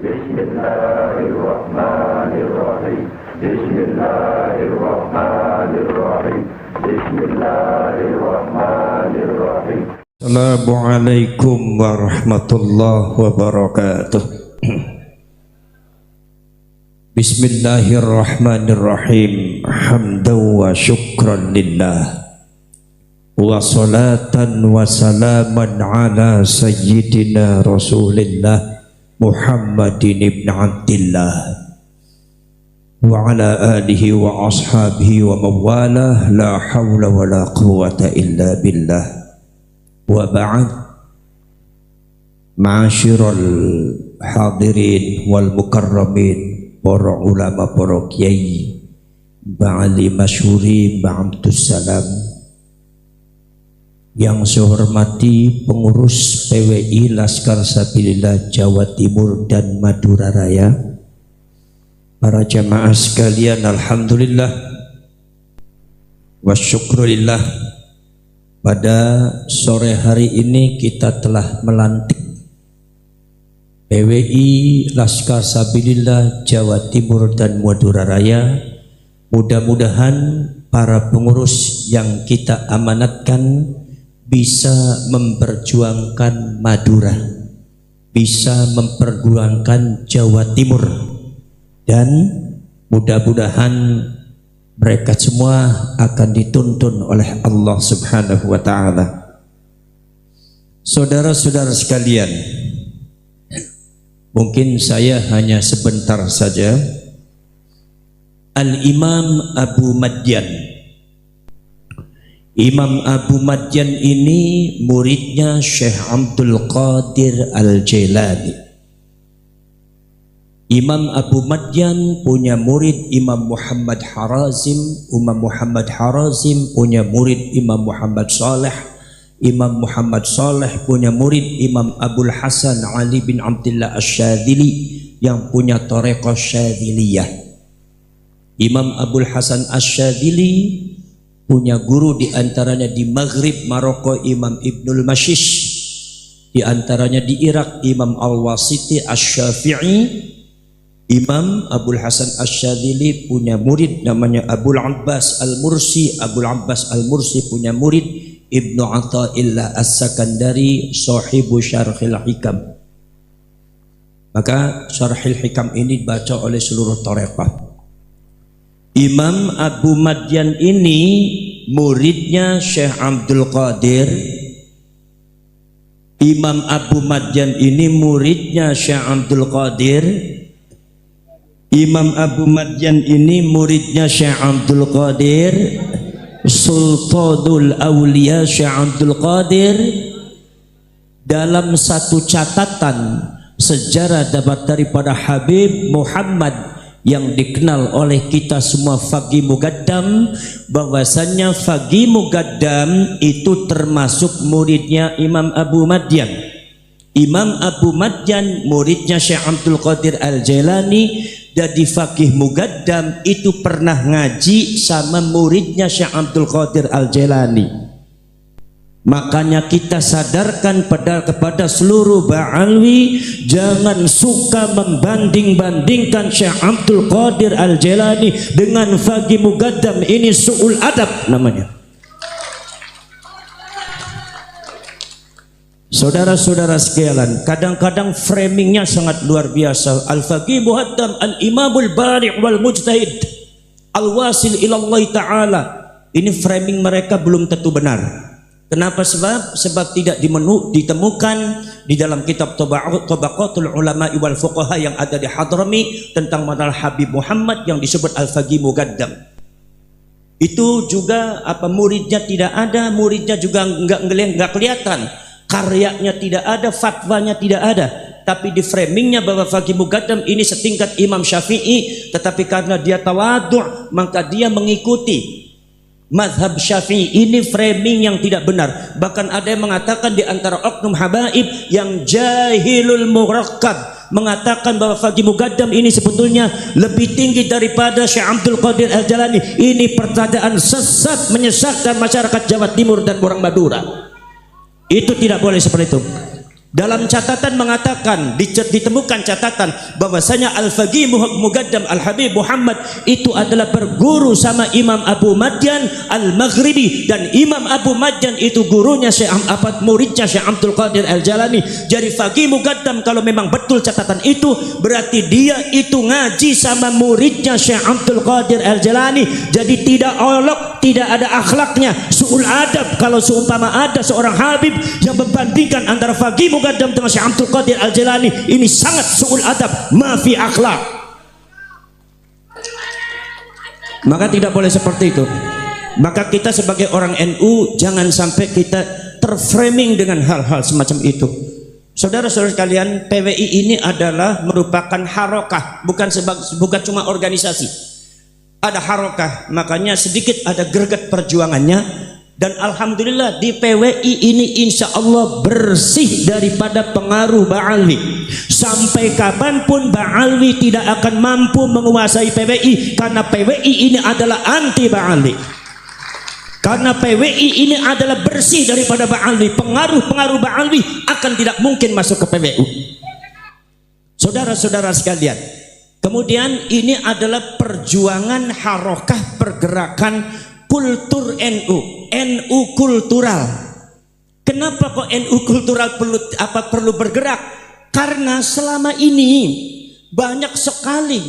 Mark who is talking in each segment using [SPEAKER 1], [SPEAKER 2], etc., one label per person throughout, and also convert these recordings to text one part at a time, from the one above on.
[SPEAKER 1] Bismillahirrahmanirrahim. Bismillahirrahmanirrahim. Bismillahirrahmanirrahim.
[SPEAKER 2] Assalamualaikum warahmatullahi wabarakatuh. Bismillahirrahmanirrahim. Hamdan wa syukran lillah. Wa salatan wa salaman ala sayyidina Rasulillah Muhammadin ibn Abdillah wa ala alihi wa ashabihi wa mawalah, la hawla wa la quwwata illa billah. Wa ba'd. Ma'asyiral hadirin wal mukarramin, para ulama, para kiai, ba'ali masyhuri, ba'amtus salam. Yang saya hormati pengurus PWI Laskar Sabilillah Jawa Timur dan Madura Raya, para jamaah sekalian, alhamdulillah wa syukrulillah, pada sore hari ini kita telah melantik PWI Laskar Sabilillah Jawa Timur dan Madura Raya. Mudah-mudahan para pengurus yang kita amanatkan bisa memperjuangkan Madura, bisa memperjuangkan Jawa Timur, dan mudah-mudahan mereka semua akan dituntun oleh Allah Subhanahu wa ta'ala. Saudara-saudara sekalian, mungkin saya hanya sebentar saja. Al-Imam Abu Madyan, Imam Abu Madyan ini muridnya Syekh Abdul Qadir Al-Jailani. Imam Abu Madyan punya murid Imam Muhammad Harazim. Imam Muhammad Harazim punya murid Imam Muhammad Saleh. Imam Muhammad Saleh punya murid Imam Abul Hasan Ali bin Abdullah Asy-Syadzili yang punya Thariqah Syadziliyah. Imam Abul Hasan Asy-Syadzili punya guru di antaranya di Maghrib Maroko Imam Ibnul Mashish, di antaranya di Irak Imam Al-Wasiti Asy-Syafi'i. Imam Abul Hasan Asy-Syadzili punya murid namanya Abul Abbas Al-Mursi. Abul Abbas Al-Mursi punya murid Ibnu Athaillah As-Sakandari, sahibu Syarhil Hikam. Maka Syarhil Hikam ini dibaca oleh seluruh thariqah. Imam Abu Madyan ini muridnya Syekh Abdul Qadir. Imam Abu Madyan ini muridnya Syekh Abdul Qadir. Imam Abu Madyan ini muridnya Syekh Abdul Qadir. Sultanul Auliya Syekh Abdul Qadir. Dalam satu catatan sejarah dapat daripada Habib Muhammad yang dikenal oleh kita semua Faqih Muqaddam, bahwasannya Faqih Muqaddam itu termasuk muridnya Imam Abu Madyan. Imam Abu Madyan muridnya Syekh Abdul Qadir Al-Jailani. Jadi Faqih Muqaddam itu pernah ngaji sama muridnya Syekh Abdul Qadir Al-Jailani. Makanya kita sadarkan kepada seluruh ba'alwi, jangan suka membanding-bandingkan Syekh Abdul Qadir Al-Jailani dengan Faqih Muqaddam. Ini su'ul adab namanya. Saudara-saudara sekalian, kadang-kadang framingnya sangat luar biasa. Al-Faqih Muqaddam Al-Imamul Bari' wal Mujtahid Al-Wasil ilallah ta'ala. Ini framing mereka belum tentu benar. Kenapa? Sebab tidak ditemukan di dalam kitab Tabaqatul Ulama wal Fuqaha yang ada di Hadrami tentang madhab Habib Muhammad yang disebut Al-Faqih Muqaddam. Itu juga muridnya tidak ada, muridnya juga enggak kelihatan, karyanya tidak ada, fatwanya tidak ada. Tapi di framingnya bahwa Faqih Muqaddam ini setingkat Imam Syafi'i, tetapi karena dia tawadhu' maka dia mengikuti mazhab Syafi'i. Ini framing yang tidak benar. Bahkan ada yang mengatakan di antara oknum habaib yang jahilul murakkab, mengatakan bahwa Faqih Muqaddam ini sebetulnya lebih tinggi daripada Syekh Abdul Qadir Al-Jailani. Ini percayaan sesat, menyesatkan masyarakat Jawa Timur dan orang Madura. Itu tidak boleh seperti itu. Dalam catatan mengatakan, ditemukan catatan bahwasanya Al-Faqih Muqaddam Al-Habib Muhammad itu adalah berguru sama Imam Abu Madyan Al-Maghribi, dan Imam Abu Madyan itu gurunya muridnya Syekh Abdul Qadir Al-Jalani. Jadi Faqih Muqaddam kalau memang betul catatan itu, berarti dia itu ngaji sama muridnya Syekh Abdul Qadir Al-Jalani. Jadi tidak olok, tidak ada akhlaknya, su'ul adab. Kalau seumpama ada seorang Habib yang membandingkan antara Faqih Muqaddam dengan Syekh Abdul Qadir Al-Jalani, ini sangat su'ul adab, ma fi akhlak. Maka tidak boleh seperti itu. Maka kita sebagai orang NU jangan sampai kita terframing dengan hal-hal semacam itu. Saudara-saudara sekalian, PWI ini adalah merupakan harokah, bukan cuma organisasi. Ada harokah, makanya sedikit ada greget perjuangannya. Dan alhamdulillah di PWI ini insya Allah bersih daripada pengaruh Ba'alwi. Sampai kapanpun Ba'alwi tidak akan mampu menguasai PWI, karena PWI ini adalah anti Ba'alwi. Karena PWI ini adalah bersih daripada Ba'alwi. Pengaruh-pengaruh Ba'alwi akan tidak mungkin masuk ke PWI. Saudara-saudara sekalian, kemudian ini adalah perjuangan harokah pergerakan kultur NU kultural. Kenapa kok NU kultural perlu bergerak? Karena selama ini banyak sekali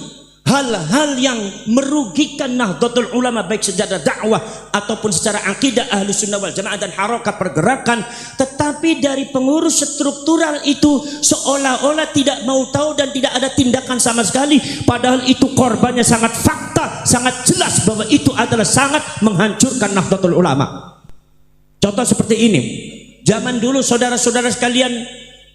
[SPEAKER 2] hal-hal yang merugikan Nahdlatul Ulama, baik secara dakwah ataupun secara akidah Ahlus Sunnah wal Jamaah dan harokah pergerakan. Tetapi dari pengurus struktural itu seolah-olah tidak mau tahu dan tidak ada tindakan sama sekali, padahal itu korbannya sangat fakta, sangat jelas bahwa itu adalah sangat menghancurkan Nahdlatul Ulama. Contoh seperti ini, zaman dulu saudara-saudara sekalian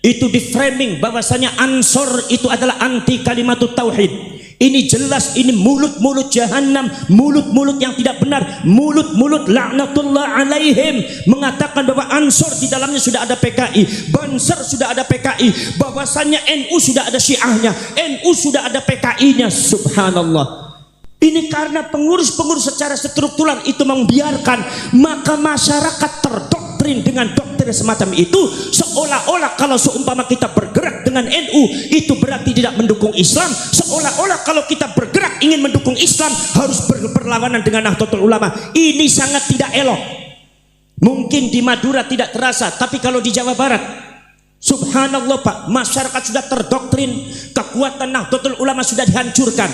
[SPEAKER 2] itu di framing bahwasanya Ansor itu adalah anti kalimatut tauhid. Ini jelas, ini mulut-mulut jahanam, mulut-mulut yang tidak benar, mulut-mulut laknatullah alaihim, mengatakan bahwa Ansor di dalamnya sudah ada PKI, Banser sudah ada PKI, bahwasannya NU sudah ada Syiahnya, NU sudah ada PKI-nya. Subhanallah. Ini karena pengurus-pengurus secara struktural itu membiarkan, maka masyarakat terdoktrin dengan doktrin semacam itu, seolah-olah kalau seumpama kita bergerak dengan NU itu berarti tidak mendukung Islam, seolah-olah kalau kita bergerak ingin mendukung Islam harus berlawanan dengan Nahdlatul Ulama. Ini sangat tidak elok. Mungkin di Madura tidak terasa, tapi kalau di Jawa Barat, subhanallah Pak, masyarakat sudah terdoktrin, kekuatan Nahdlatul Ulama sudah dihancurkan.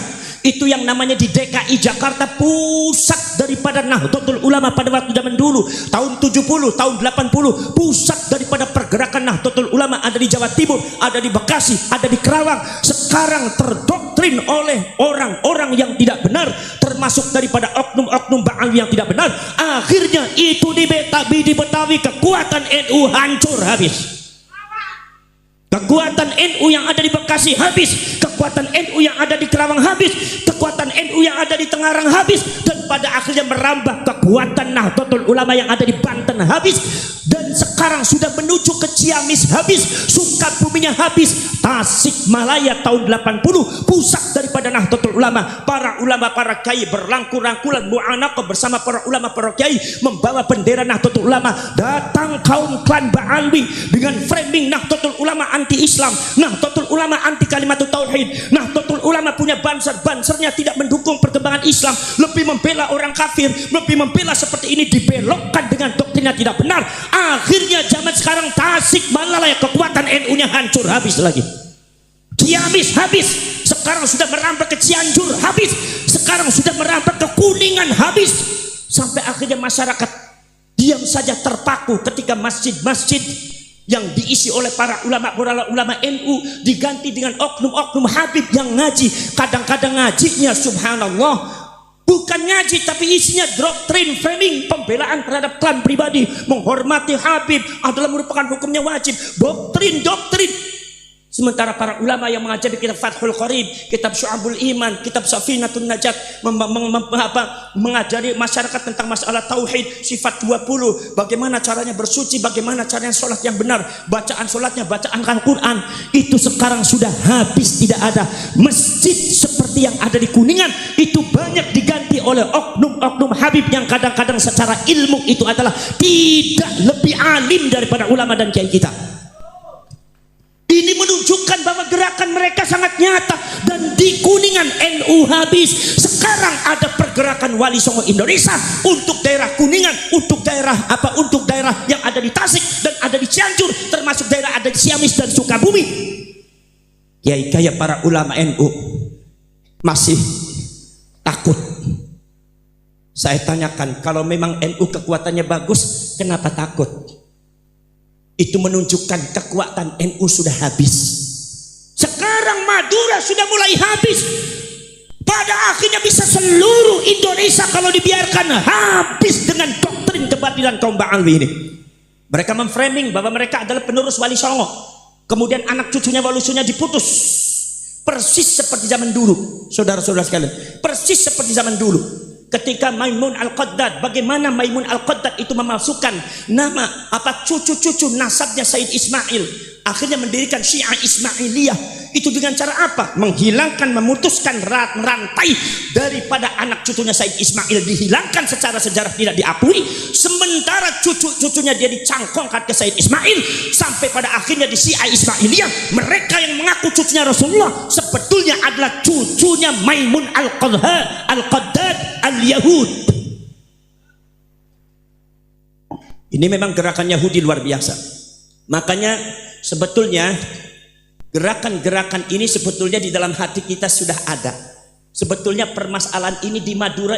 [SPEAKER 2] Itu yang namanya di DKI Jakarta, pusat daripada Nahdlatul Ulama pada waktu zaman dulu, tahun 70, tahun 80, pusat daripada pergerakan Nahdlatul Ulama ada di Jawa Timur, ada di Bekasi, ada di Kerawang. Sekarang terdoktrin oleh orang-orang yang tidak benar, termasuk daripada oknum-oknum Ba'alwi yang tidak benar. Akhirnya itu di Betawi kekuatan NU hancur habis. Kekuatan NU yang ada di Bekasi habis, kekuatan NU yang ada di Kerawang habis, kekuatan NU yang ada di Tengarang habis, dan pada akhirnya merambah kekuatan Nahdlatul Ulama yang ada di Banten habis, dan sekarang sudah menuju ke Ciamis habis, Sukabuminya habis, Tasikmalaya tahun 80 pusat daripada Nahdlatul Ulama. Para ulama, para kiai berangkul-rangkulan mu'anaqah bersama para ulama, para kiai membawa bendera Nahdlatul Ulama. Datang kaum klan Ba'alwi dengan framing Nahdlatul Ulama anti Islam, Nahdlatul Ulama anti kalimatut tauhid, Nahdlatul Ulama punya banser, bansernya tidak mendukung perkembangan Islam, lebih membela orang kafir, lebih membela seperti ini, dibelokkan dengan doktrinnya tidak benar. Akhirnya zaman sekarang Tasikmalaya kekuatan NU-nya hancur habis lagi. Ciamis habis, sekarang sudah merambah ke Cianjur habis, sekarang sudah merambah ke Kuningan habis, sampai akhirnya masyarakat diam saja terpaku ketika masjid-masjid yang diisi oleh para ulama NU diganti dengan oknum-oknum Habib yang ngaji. Kadang-kadang ngajinya subhanallah bukan ngaji, tapi isinya doktrin framing, pembelaan terhadap klan pribadi, menghormati Habib adalah merupakan hukumnya wajib, doktrin. Sementara para ulama yang mengajari kitab Fathul Qarib, kitab Syu'abul Iman, kitab Safinatun Najat, mengajari masyarakat tentang masalah tauhid, sifat 20, bagaimana caranya bersuci, bagaimana caranya sholat yang benar, bacaan sholatnya, bacaan Al-Quran, itu sekarang sudah habis, tidak ada. Masjid seperti yang ada di Kuningan itu banyak diganti oleh oknum-oknum Habib yang kadang-kadang secara ilmu itu adalah tidak lebih alim daripada ulama dan kiai kita. Ini menunjukkan bahwa gerakan mereka sangat nyata. Dan di Kuningan NU habis. Sekarang ada pergerakan Wali Songo Indonesia untuk daerah Kuningan, untuk daerah yang ada di Tasik dan ada di Cianjur, termasuk daerah ada di Ciamis dan Sukabumi. Kiai-kiai para ulama NU masih takut. Saya tanyakan, kalau memang NU kekuatannya bagus, kenapa takut? Itu menunjukkan kekuatan NU sudah habis. Sekarang Madura sudah mulai habis. Pada akhirnya bisa seluruh Indonesia kalau dibiarkan habis dengan doktrin kebatilan kaum Ba'alwi ini. Mereka memframing bahwa mereka adalah penerus Wali Songo. Kemudian anak cucunya Wali Songo diputus. Persis seperti zaman dulu, saudara-saudara sekalian. Persis seperti zaman dulu. Ketika Maimun Al-Qaddad, bagaimana Maimun Al-Qaddad itu memasukkan nama cucu-cucu nasabnya Said Ismail, akhirnya mendirikan Syiah Ismailiyah. Itu dengan cara apa? Menghilangkan, memutuskan rantai daripada anak cucunya Said Ismail, dihilangkan secara sejarah, tidak diakui. Sementara cucu-cucunya dia dicangkongkan ke Said Ismail, sampai pada akhirnya di Syiah Ismailiyah mereka yang mengaku cucunya Rasulullah sebetulnya adalah cucunya Maimun Al-Qaddad Al-Yahud. Ini memang gerakan Yahudi luar biasa. Makanya sebetulnya gerakan-gerakan ini sebetulnya di dalam hati kita sudah ada. Sebetulnya permasalahan ini di Madura